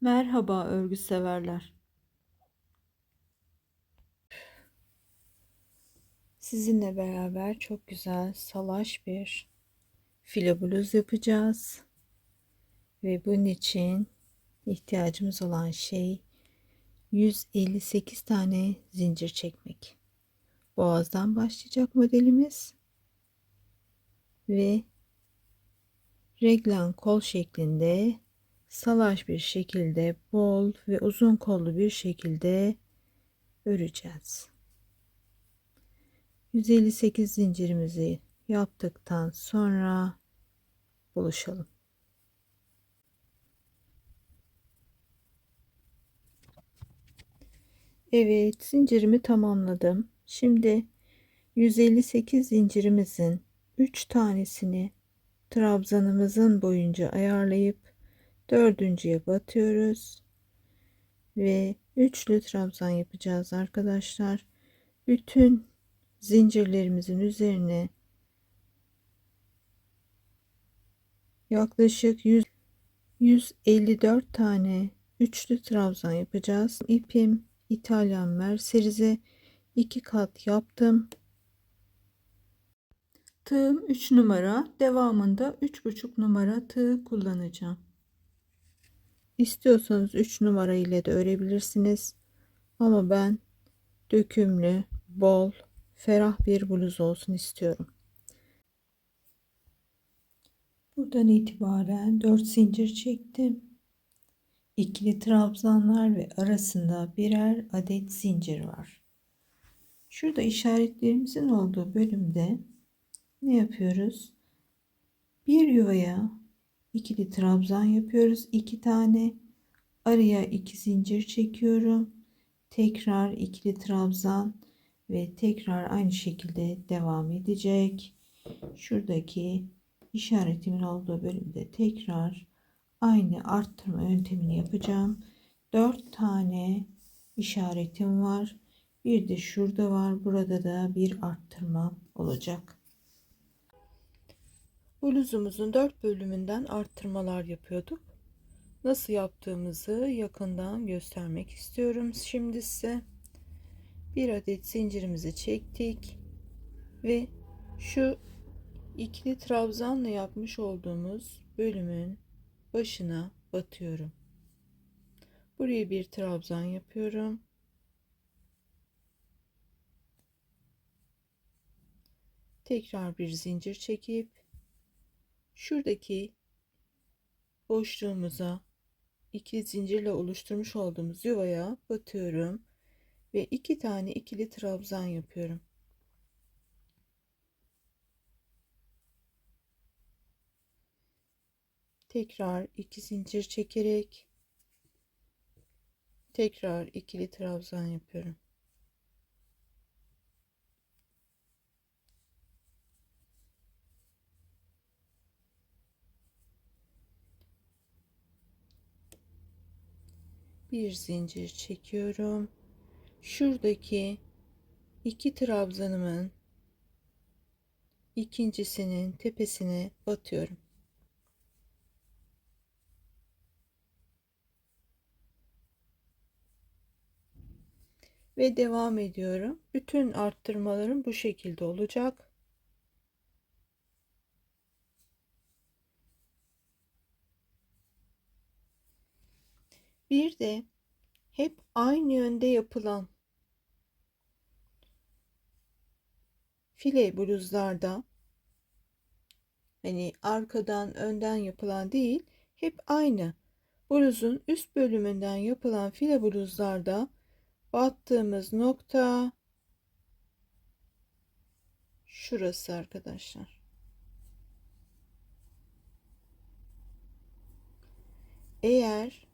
Merhaba örgü severler. Sizinle beraber çok güzel salaş bir file bluz yapacağız. Ve bunun için ihtiyacımız olan şey 158 tane zincir çekmek. Boğazdan başlayacak modelimiz ve reglen kol şeklinde salaş bir şekilde bol ve uzun kollu bir şekilde öreceğiz. 158 zincirimizi yaptıktan sonra buluşalım. Evet, zincirimi tamamladım. Şimdi 158 zincirimizin 3 tanesini trabzanımızın boyunca ayarlayıp dördüncüye batıyoruz ve üçlü trabzan yapacağız arkadaşlar. Bütün zincirlerimizin üzerine yaklaşık 154 tane üçlü trabzan yapacağız. İpim İtalyan merserize 2 kat yaptım. Tığım 3 numara, devamında 3,5 numara tığ kullanacağım. İstiyorsanız 3 numara ile de örebilirsiniz. Ama ben dökümlü, bol, ferah bir bluz olsun istiyorum. Buradan itibaren 4 zincir çektim. İkili trabzanlar ve arasında birer adet zincir var. Şurada işaretlerimizin olduğu bölümde ne yapıyoruz? Bir yuvaya ikili trabzan yapıyoruz. 2 tane araya 2 zincir çekiyorum. Tekrar ikili trabzan ve tekrar aynı şekilde devam edecek. Şuradaki işaretimin olduğu bölümde tekrar aynı arttırma yöntemini yapacağım. 4 tane işaretim var. Bir de şurada var. Burada da bir arttırma olacak. Bluzumuzun 4 bölümünden arttırmalar yapıyorduk. Nasıl yaptığımızı yakından göstermek istiyorum şimdi size. Bir adet zincirimizi çektik ve şu ikili trabzanla yapmış olduğumuz bölümün başına batıyorum. Buraya bir trabzan yapıyorum. Tekrar bir zincir çekip şuradaki boşluğumuza iki zincirle oluşturmuş olduğumuz yuvaya batıyorum ve 2 tane ikili trabzan yapıyorum. Tekrar 2 zincir çekerek tekrar ikili trabzan yapıyorum. Bir zincir çekiyorum. Şuradaki iki trabzanımın ikincisinin tepesine batıyorum. Ve devam ediyorum. Bütün arttırmalarım bu şekilde olacak. Bir de hep aynı yönde yapılan file bluzlarda, hani arkadan önden yapılan değil, hep aynı bluzun üst bölümünden yapılan file bluzlarda battığımız nokta şurası arkadaşlar. Eğer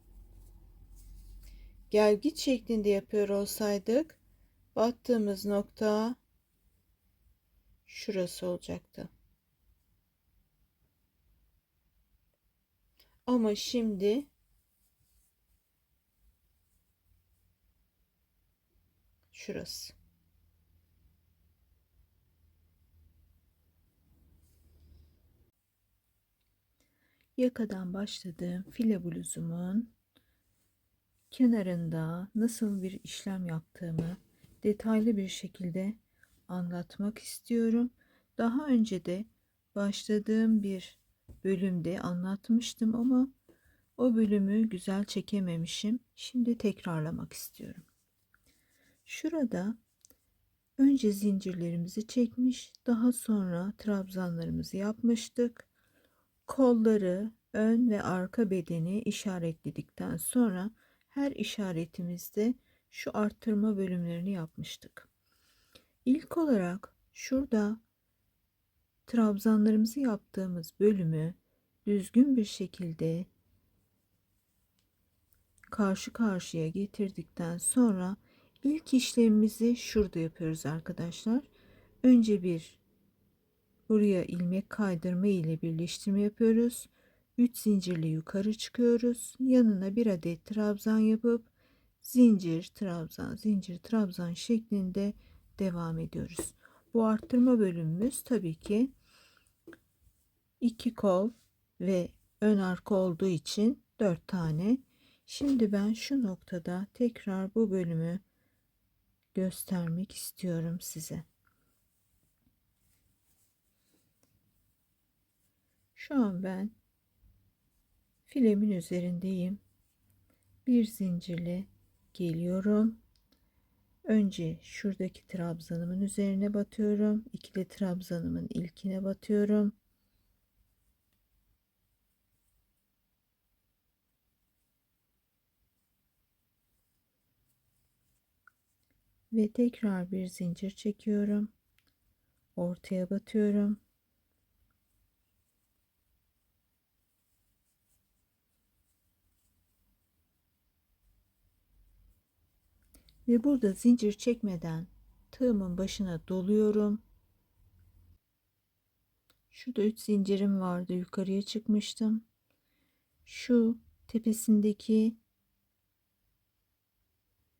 gelgit şeklinde yapıyor olsaydık battığımız nokta şurası olacaktı. Ama şimdi şurası. Yakadan başladığım file bluzumun kenarında nasıl bir işlem yaptığımı detaylı bir şekilde anlatmak istiyorum. Daha önce de başladığım bir bölümde anlatmıştım ama o bölümü güzel çekememişim. Şimdi tekrarlamak istiyorum. Şurada önce zincirlerimizi çekmiş, daha sonra trabzanlarımızı yapmıştık. Kolları, ön ve arka bedeni işaretledikten sonra her işaretimizde şu arttırma bölümlerini yapmıştık. İlk olarak şurada trabzanlarımızı yaptığımız bölümü düzgün bir şekilde karşı karşıya getirdikten sonra ilk işlemimizi şurada yapıyoruz arkadaşlar. Önce bir buraya ilmek kaydırma ile birleştirme yapıyoruz. 3 zincirle yukarı çıkıyoruz. Yanına bir adet trabzan yapıp zincir trabzan zincir trabzan şeklinde devam ediyoruz. Bu arttırma bölümümüz tabii ki 2 kol ve ön arka olduğu için 4 tane. Şimdi ben şu noktada tekrar bu bölümü göstermek istiyorum size. Şu an ben filemin üzerindeyim. Bir zincirle geliyorum. Önce şuradaki trabzanımın üzerine batıyorum. İkili trabzanımın ilkine batıyorum. Ve tekrar bir zincir çekiyorum. Ortaya batıyorum. Ve burada zincir çekmeden tığımın başına doluyorum. Şurada 3 zincirim vardı. Yukarıya çıkmıştım. Şu tepesindeki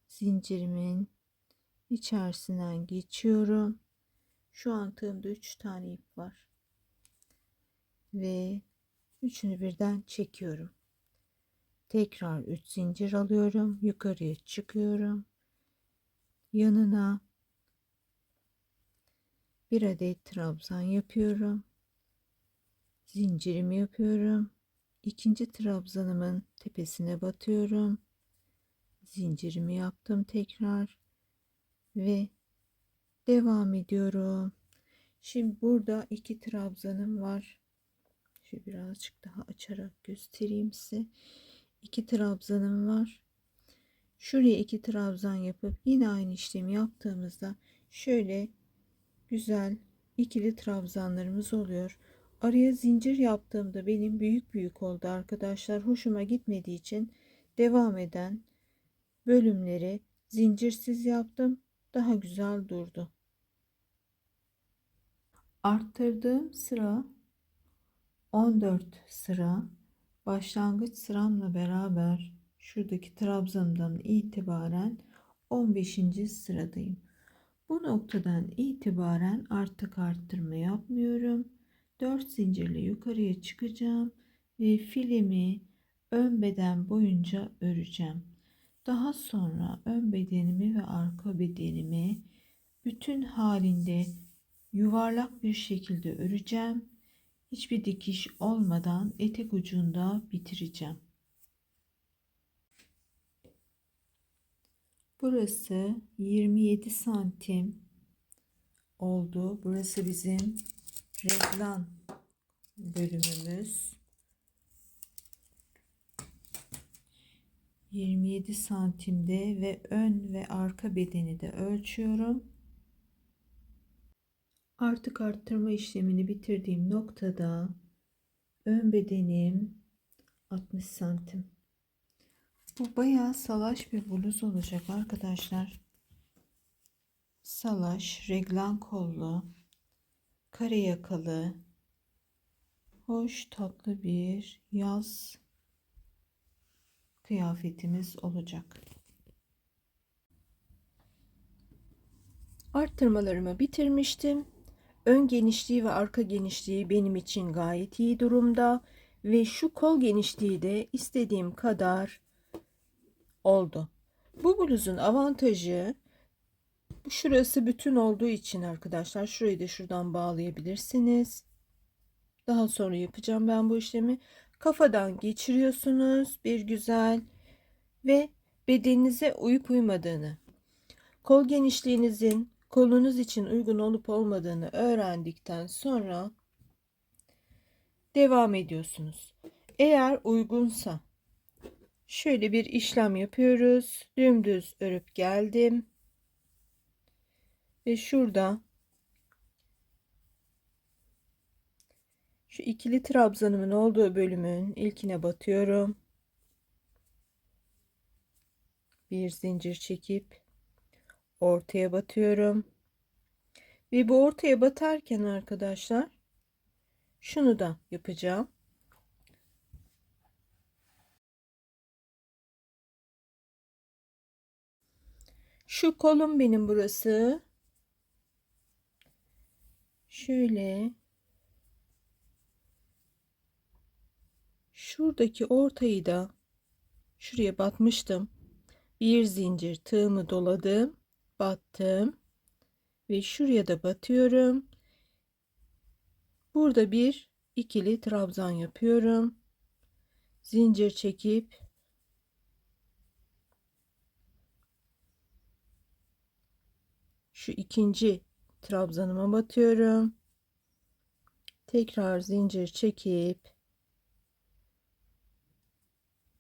zincirimin içerisinden geçiyorum. Şu an tığımda 3 tane ip var. Ve üçünü birden çekiyorum. Tekrar 3 zincir alıyorum. Yukarıya çıkıyorum. Yanına bir adet trabzan yapıyorum. Zincirimi yapıyorum. İkinci trabzanımın tepesine batıyorum. Zincirimi yaptım tekrar ve devam ediyorum. Şimdi burada 2 trabzanım var. Şu birazcık daha açarak göstereyim size. 2 trabzanım var. Şuraya 2 trabzan yapıp yine aynı işlemi yaptığımızda şöyle güzel ikili trabzanlarımız oluyor. Araya zincir yaptığımda benim büyük büyük oldu arkadaşlar. Hoşuma gitmediği için devam eden bölümleri zincirsiz yaptım. Daha güzel durdu. Arttırdığım sıra 14 sıra. Başlangıç sıramla beraber şuradaki trabzanımdan itibaren 15. sıradayım. Bu noktadan itibaren artık arttırma yapmıyorum. 4 zincirle yukarıya çıkacağım ve filemi ön beden boyunca öreceğim. Daha sonra ön bedenimi ve arka bedenimi bütün halinde yuvarlak bir şekilde öreceğim. Hiçbir dikiş olmadan etek ucunda bitireceğim. Burası 27 santim oldu. Burası bizim reglan bölümümüz. 27 santimde ve ön ve arka bedeni de ölçüyorum. Artık arttırma işlemini bitirdiğim noktada ön bedenim 60 santim. Bu bayağı salaş bir bluz olacak arkadaşlar. Salaş, reglan kollu, kare yakalı, hoş tatlı bir yaz kıyafetimiz olacak. Arttırmalarımı bitirmiştim. Ön genişliği ve arka genişliği benim için gayet iyi durumda ve şu kol genişliği de istediğim kadar oldu. Bu bluzun avantajı, şurası bütün olduğu için arkadaşlar, şurayı da şuradan bağlayabilirsiniz. Daha sonra yapacağım ben bu işlemi. Kafadan geçiriyorsunuz bir güzel ve bedeninize uyup uymadığını, kol genişliğinizin kolunuz için uygun olup olmadığını öğrendikten sonra devam ediyorsunuz. Eğer uygunsa şöyle bir işlem yapıyoruz. Dümdüz örüp geldim ve şurada şu ikili trabzanımın olduğu bölümün ilkine batıyorum. Bir zincir çekip ortaya batıyorum. Ve bu ortaya batarken arkadaşlar şunu da yapacağım. Şu kolum benim burası. Şöyle şuradaki ortayı da şuraya batmıştım. Bir zincir tığımı doladım, battım ve şuraya da batıyorum. Burada bir ikili trabzan yapıyorum. Zincir çekip şu ikinci trabzanıma batıyorum. Tekrar zincir çekip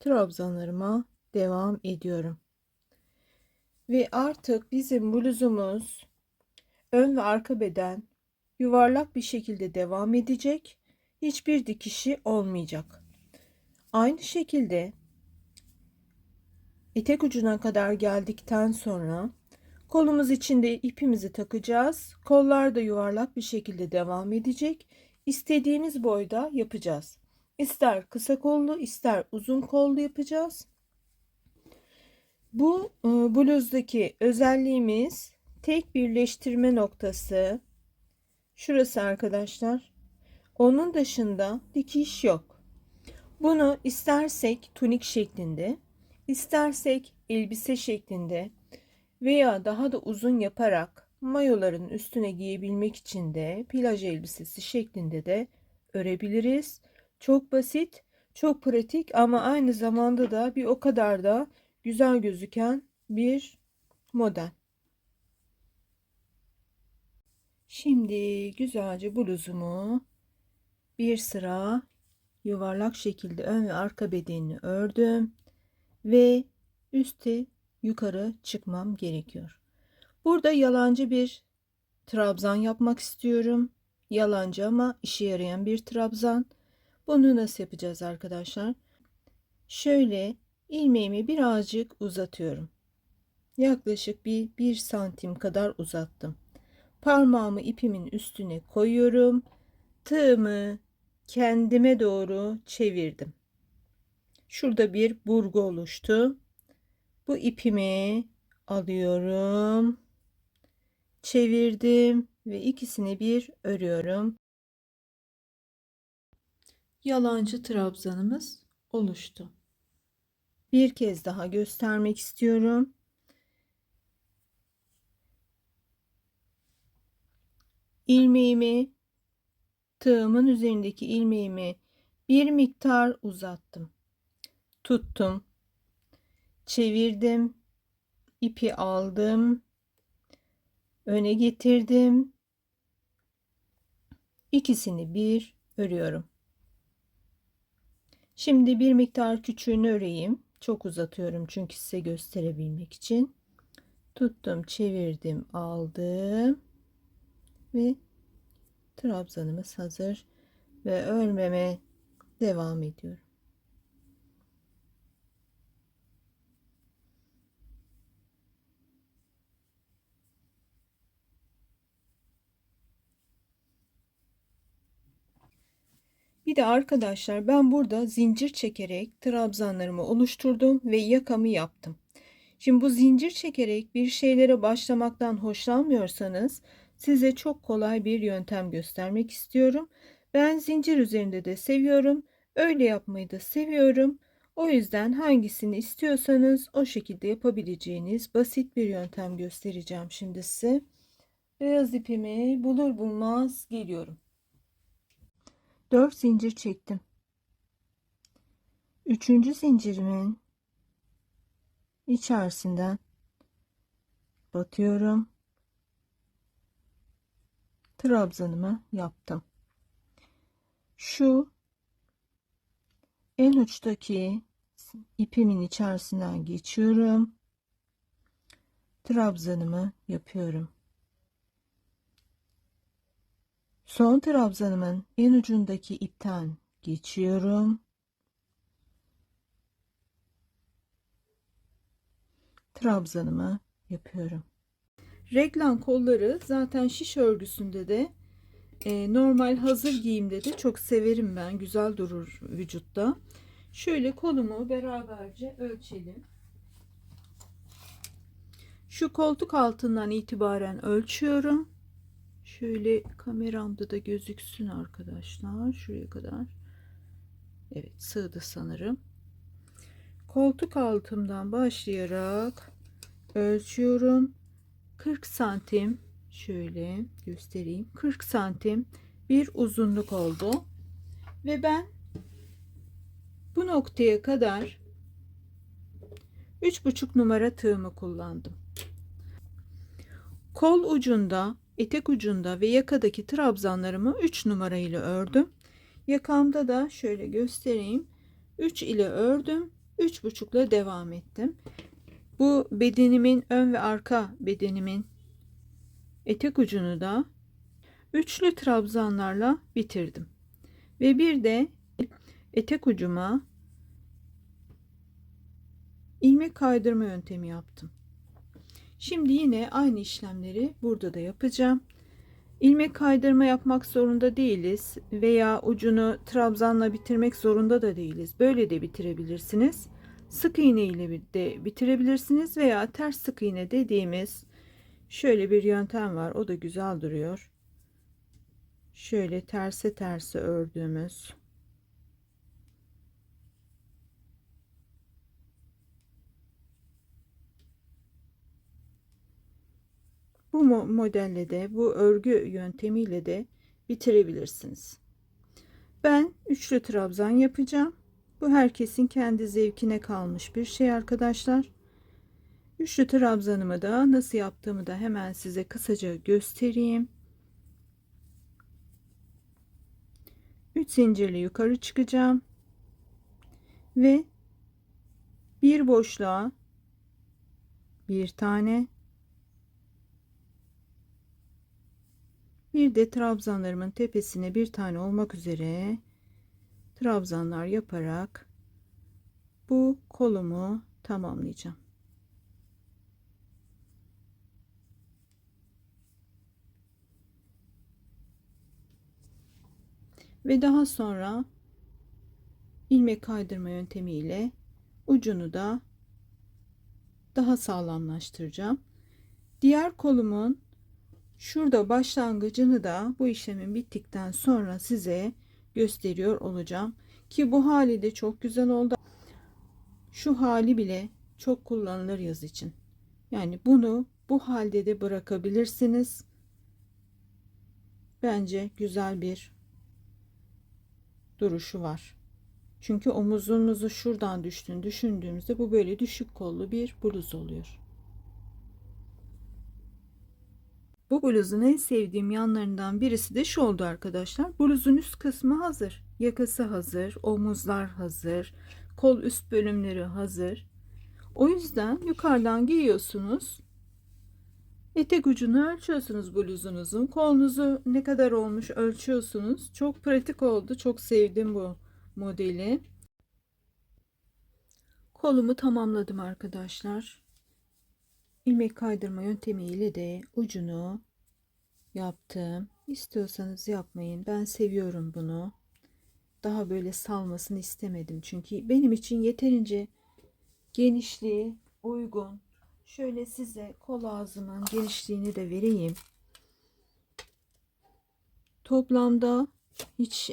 trabzanlarıma devam ediyorum. Ve artık bizim bluzumuz ön ve arka beden yuvarlak bir şekilde devam edecek. Hiçbir dikişi olmayacak. Aynı şekilde etek ucuna kadar geldikten sonra kolumuz için de ipimizi takacağız. Kollar da yuvarlak bir şekilde devam edecek. İstediğimiz boyda yapacağız. İster kısa kollu, ister uzun kollu yapacağız. Bu bluzdaki özelliğimiz tek birleştirme noktası. Şurası arkadaşlar. Onun dışında dikiş yok. Bunu istersek tunik şeklinde, istersek elbise şeklinde veya daha da uzun yaparak mayoların üstüne giyebilmek için de plaj elbisesi şeklinde de örebiliriz. Çok basit, çok pratik ama aynı zamanda da bir o kadar da güzel gözüken bir model. Şimdi güzelce bluzumu bir sıra yuvarlak şekilde ön ve arka bedenini ördüm ve üste yukarı çıkmam gerekiyor. Burada yalancı bir trabzan yapmak istiyorum. Yalancı ama işe yarayan bir trabzan. Bunu nasıl yapacağız arkadaşlar? Şöyle ilmeğimi birazcık uzatıyorum. Yaklaşık bir santim kadar uzattım. Parmağımı ipimin üstüne koyuyorum. Tığımı kendime doğru çevirdim. Şurada bir burgu oluştu. Bu ipimi alıyorum. Çevirdim ve ikisini bir örüyorum. Yalancı trabzanımız oluştu. Bir kez daha göstermek istiyorum. İlmeğimi, tığımın üzerindeki ilmeğimi bir miktar uzattım. Tuttum. Çevirdim. İpi aldım. Öne getirdim. İkisini bir örüyorum. Şimdi bir miktar küçüğünü öreyim. Çok uzatıyorum çünkü size gösterebilmek için. Tuttum, çevirdim, aldım ve trabzanımız hazır ve örmeme devam ediyorum. Bir de arkadaşlar ben burada zincir çekerek trabzanlarımı oluşturdum ve yakamı yaptım. Şimdi bu zincir çekerek bir şeylere başlamaktan hoşlanmıyorsanız size çok kolay bir yöntem göstermek istiyorum. Ben zincir üzerinde de seviyorum. Öyle yapmayı da seviyorum. O yüzden hangisini istiyorsanız o şekilde yapabileceğiniz basit bir yöntem göstereceğim şimdi size. Beyaz ipimi bulur bulmaz geliyorum. 4 zincir çektim. 3. zincirimin içerisinden batıyorum. Trabzanımı yaptım. Şu en uçtaki ipimin içerisinden geçiyorum. Trabzanımı yapıyorum. Son trabzanımın en ucundaki ipten geçiyorum. Trabzanımı yapıyorum. Reglan kolları zaten şiş örgüsünde de normal hazır giyimde de çok severim ben. Güzel durur vücutta. Şöyle kolumu beraberce ölçelim. Şu koltuk altından itibaren ölçüyorum. Şöyle kameramda da gözüksün arkadaşlar. Şuraya kadar. Evet, sığdı sanırım. Koltuk altımdan başlayarak ölçüyorum. 40 santim, şöyle göstereyim. 40 santim bir uzunluk oldu. Ve ben bu noktaya kadar 3,5 numara tığımı kullandım. Kol ucunda, etek ucunda ve yakadaki trabzanlarımı 3 numara ile ördüm. Yakamda da şöyle göstereyim. 3 ile ördüm. 3,5 ile devam ettim. Bu bedenimin ön ve arka bedenimin etek ucunu da üçlü trabzanlarla bitirdim. Ve bir de etek ucuma ilmek kaydırma yöntemi yaptım. Şimdi yine aynı işlemleri burada da yapacağım. İlmek kaydırma yapmak zorunda değiliz veya ucunu trabzanla bitirmek zorunda da değiliz. Böyle de bitirebilirsiniz. Sık iğne ile de bitirebilirsiniz veya ters sık iğne dediğimiz şöyle bir yöntem var. O da güzel duruyor. Şöyle terse terse ördüğümüz bu modelle de bu örgü yöntemiyle de bitirebilirsiniz. Ben üçlü trabzan yapacağım. Bu herkesin kendi zevkine kalmış bir şey arkadaşlar. Üçlü trabzanımı da nasıl yaptığımı da hemen size kısaca göstereyim. 3 zincirli yukarı çıkacağım ve bir boşluğa bir tane, bir de trabzanlarımın tepesine bir tane olmak üzere trabzanlar yaparak bu kolumu tamamlayacağım. Ve daha sonra ilmek kaydırma yöntemiyle ucunu da daha sağlamlaştıracağım. Diğer kolumun şurada başlangıcını da bu işlemin bittikten sonra size gösteriyor olacağım. Ki bu hali de çok güzel oldu. Şu hali bile çok kullanılır yaz için. Yani bunu bu halde de bırakabilirsiniz. Bence güzel bir duruşu var. Çünkü omuzumuzu şuradan düştüğünü düşündüğümüzde bu böyle düşük kollu bir bluz oluyor. Bu bluzun en sevdiğim yanlarından birisi de şu oldu arkadaşlar. Bluzun üst kısmı hazır. Yakası hazır. Omuzlar hazır. Kol üst bölümleri hazır. O yüzden yukarıdan giyiyorsunuz. Etek ucunu ölçüyorsunuz bluzunuzun. Kolunuzu ne kadar olmuş ölçüyorsunuz. Çok pratik oldu. Çok sevdim bu modeli. Kolumu tamamladım arkadaşlar. İlmek kaydırma yöntemiyle de ucunu yaptım. İstiyorsanız yapmayın. Ben seviyorum bunu. Daha böyle salmasını istemedim. Çünkü benim için yeterince genişliği uygun. Şöyle size kol ağzımın genişliğini de vereyim. Toplamda hiç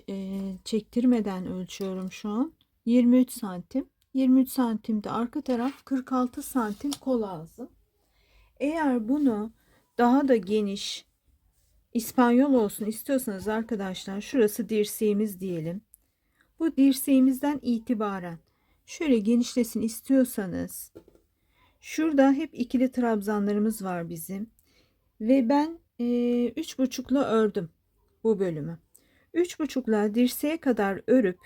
çektirmeden ölçüyorum şu an. 23 santim. 23 santimde arka taraf, 46 santim kol ağzı. Eğer bunu daha da geniş İspanyol olsun istiyorsanız arkadaşlar, şurası dirseğimiz diyelim. Bu dirseğimizden itibaren şöyle genişlesin istiyorsanız, şurada hep ikili trabzanlarımız var bizim ve ben 3,5'la ördüm bu bölümü. 3,5'la dirseğe kadar örüp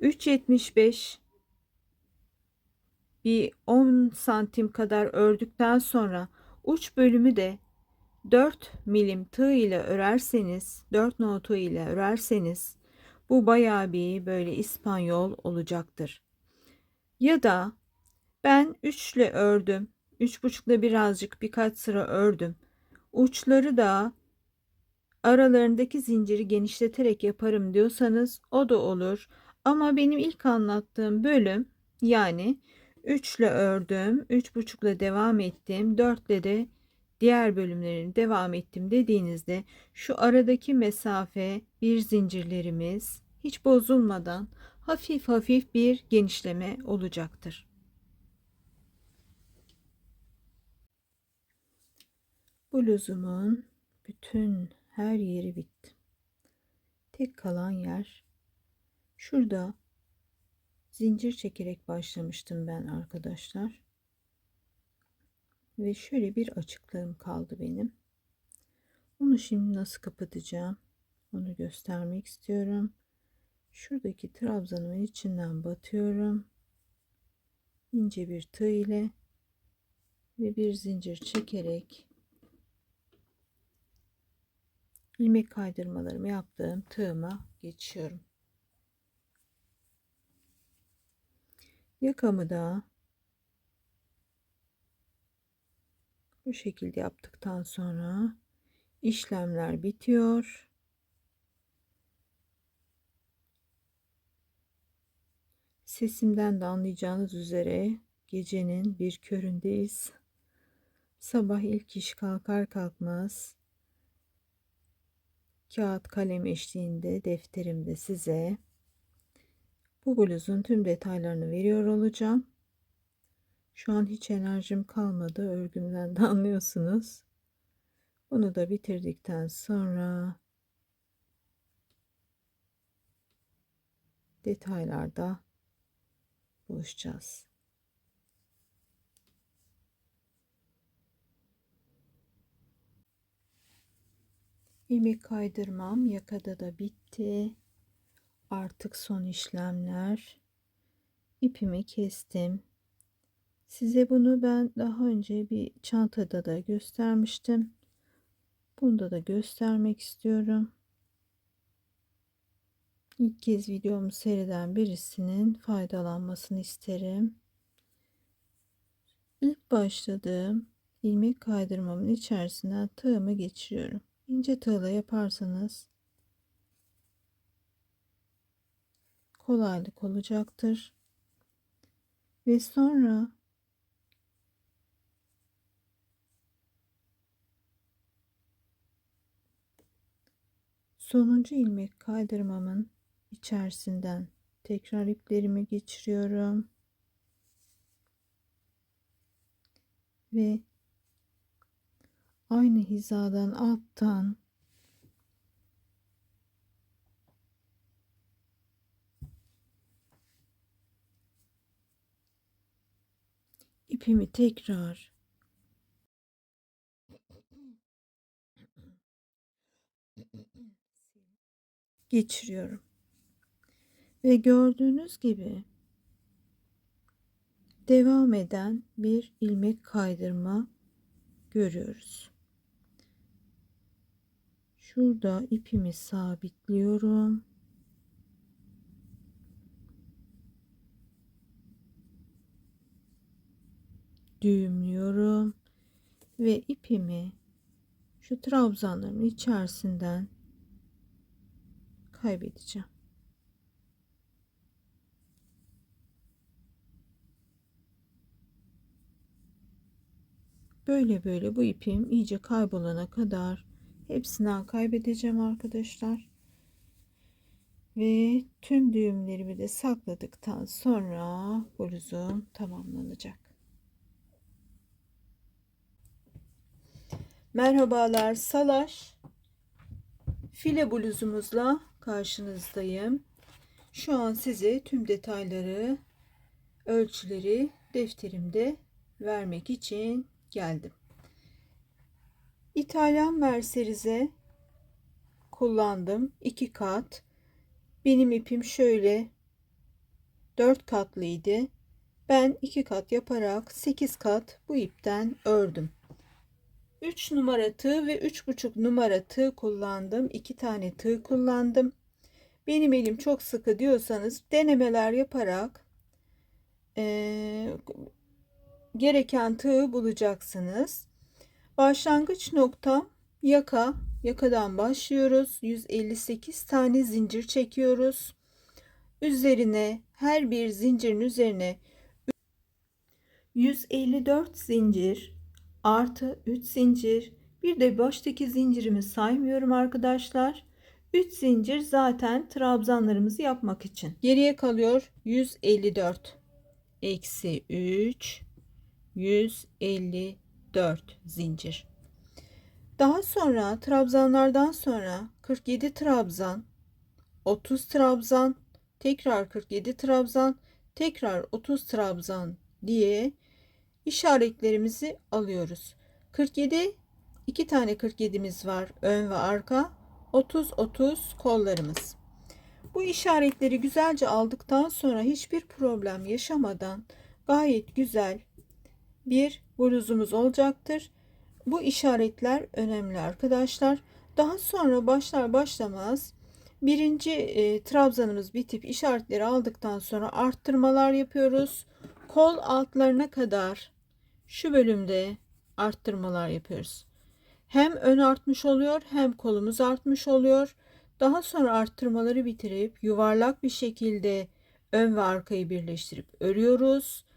3,75 bir 10 santim kadar ördükten sonra uç bölümü de 4 milim tığ ile örerseniz, 4 no tığ ile örerseniz bu bayağı bir böyle İspanyol olacaktır. Ya da ben 3 ile ördüm, 3,5 ile birazcık birkaç sıra ördüm, uçları da aralarındaki zinciri genişleterek yaparım diyorsanız o da olur. Ama benim ilk anlattığım bölüm, yani 3 ile ördüm, 3,5 ile devam ettim, 4 ile de diğer bölümlerini devam ettim dediğinizde şu aradaki mesafe, bir zincirlerimiz hiç bozulmadan hafif hafif bir genişleme olacaktır. Bluzumun bütün her yeri bitti. Tek kalan yer şurada, zincir çekerek başlamıştım ben arkadaşlar. Ve şöyle bir açıklığım kaldı benim. Onu şimdi nasıl kapatacağım? Onu göstermek istiyorum. Şuradaki trabzanımın içinden batıyorum. İnce bir tığ ile ve bir zincir çekerek ilmek kaydırmalarımı yaptığım tığıma geçiyorum. Yakamı da bu şekilde yaptıktan sonra işlemler bitiyor. Sesimden de anlayacağınız üzere gecenin bir köründeyiz. Sabah ilk iş kalkar kalkmaz kağıt kalem eşliğinde defterimde size bu bluzun tüm detaylarını veriyor olacağım. Şu an hiç enerjim kalmadı, örgümden de anlıyorsunuz. Bunu da bitirdikten sonra detaylarda buluşacağız. İlmek kaydırmam yakada da bitti. Artık son işlemler. İpimi kestim. Size bunu ben daha önce bir çantada da göstermiştim. Bunda da göstermek istiyorum. İlk kez videomu seyreden birisinin faydalanmasını isterim. İlk başladığım ilmek kaydırmamın içerisinden tığımı geçiriyorum. İnce tığla yaparsanız kolaylık olacaktır. Ve sonra sonuncu ilmek kaydırmamın içerisinden tekrar iplerimi geçiriyorum. Ve aynı hizadan alttan ipimi tekrar geçiriyorum. Ve gördüğünüz gibi devam eden bir ilmek kaydırma görüyoruz. Şurada ipimi sabitliyorum. Düğümlüyorum ve ipimi şu trabzanların içerisinden kaybedeceğim. Böyle böyle bu ipim iyice kaybolana kadar hepsinden kaybedeceğim arkadaşlar. Ve tüm düğümlerimi de sakladıktan sonra bluzum tamamlanacak. Merhabalar, salaş file bluzumuzla karşınızdayım. Şu an size tüm detayları, ölçüleri defterimde vermek için geldim. İtalyan merserize kullandım. 2 kat. Benim ipim şöyle 4 katlıydı. Ben 2 kat yaparak 8 kat bu ipten ördüm. 3 numara tığ ve 3,5 numara tığ kullandım. 2 tane tığ kullandım. Benim elim çok sıkı diyorsanız denemeler yaparak gereken tığı bulacaksınız. Başlangıç noktam yaka. Yakadan başlıyoruz. 158 tane zincir çekiyoruz. Üzerine her bir zincirin üzerine 154 zincir artı 3 zincir, bir de baştaki zincirimi saymıyorum arkadaşlar. 3 zincir zaten trabzanlarımızı yapmak için. Geriye kalıyor 154 eksi 3, 154 zincir. Daha sonra trabzanlardan sonra 47 trabzan, 30 trabzan, tekrar 47 trabzan, tekrar 30 trabzan diye işaretlerimizi alıyoruz. 47, 2 tane 47'miz var ön ve arka, 30 30 kollarımız. Bu işaretleri güzelce aldıktan sonra hiçbir problem yaşamadan gayet güzel bir bluzumuz olacaktır. Bu işaretler önemli arkadaşlar. Daha sonra başlar başlamaz birinci trabzanımız bitip işaretleri aldıktan sonra arttırmalar yapıyoruz. Kol altlarına kadar şu bölümde arttırmalar yapıyoruz. Hem ön artmış oluyor hem kolumuz artmış oluyor. Daha sonra arttırmaları bitirip yuvarlak bir şekilde ön ve arkayı birleştirip örüyoruz.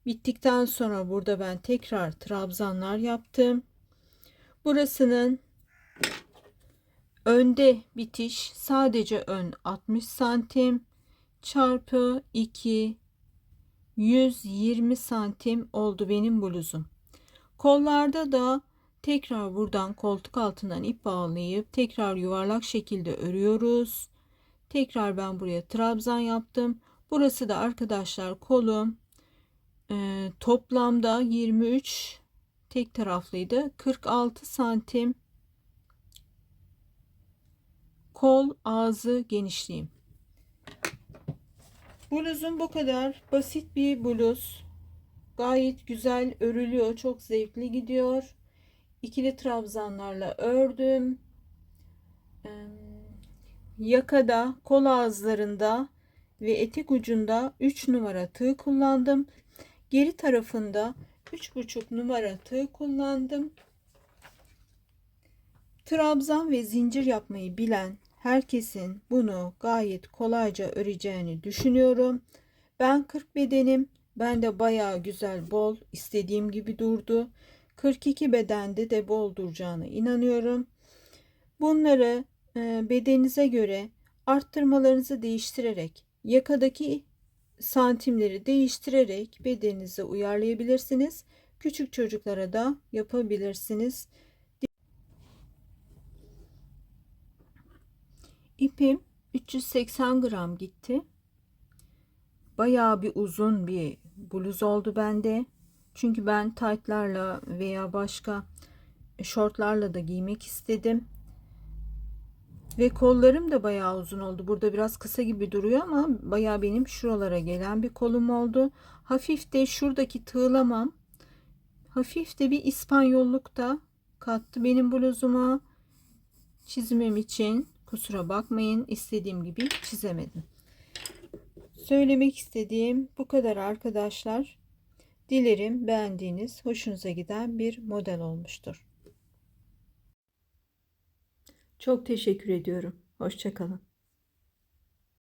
Bittikten sonra burada ben tekrar trabzanlar yaptım. Burasının önde bitiş sadece ön 60 santim çarpı 2 120 santim oldu benim bluzum. Kollarda da tekrar buradan koltuk altından ip bağlayıp tekrar yuvarlak şekilde örüyoruz. Tekrar ben buraya trabzan yaptım. Burası da arkadaşlar kolum. Toplamda 23, tek taraflıydı. 46 santim kol ağzı genişliğim. Bluzum bu kadar basit bir bluz. Gayet güzel örülüyor. Çok zevkli gidiyor. İkili trabzanlarla ördüm. Yakada, kol ağızlarında ve etek ucunda 3 numara tığ kullandım. Geri tarafında 3,5 numara tığ kullandım. Trabzan ve zincir yapmayı bilen herkesin bunu gayet kolayca öreceğini düşünüyorum. Ben 40 bedenim. Ben de bayağı güzel, bol, istediğim gibi durdu. 42 bedende de bol duracağına inanıyorum. Bunları bedeninize göre arttırmalarınızı değiştirerek, yakadaki santimleri değiştirerek bedeninize uyarlayabilirsiniz. Küçük çocuklara da yapabilirsiniz. İpim 380 gram gitti. Bayağı bir uzun bir bluz oldu bende. Çünkü ben taytlarla veya başka şortlarla da giymek istedim. Ve kollarım da bayağı uzun oldu. Burada biraz kısa gibi duruyor ama bayağı benim şuralara gelen bir kolum oldu. Hafif de şuradaki tığlamam hafif de bir İspanyolluk da kattı benim bluzuma. Çizimim için kusura bakmayın, istediğim gibi çizemedim. Söylemek istediğim bu kadar arkadaşlar. Dilerim beğendiğiniz, hoşunuza giden bir model olmuştur. Çok teşekkür ediyorum. Hoşça kalın.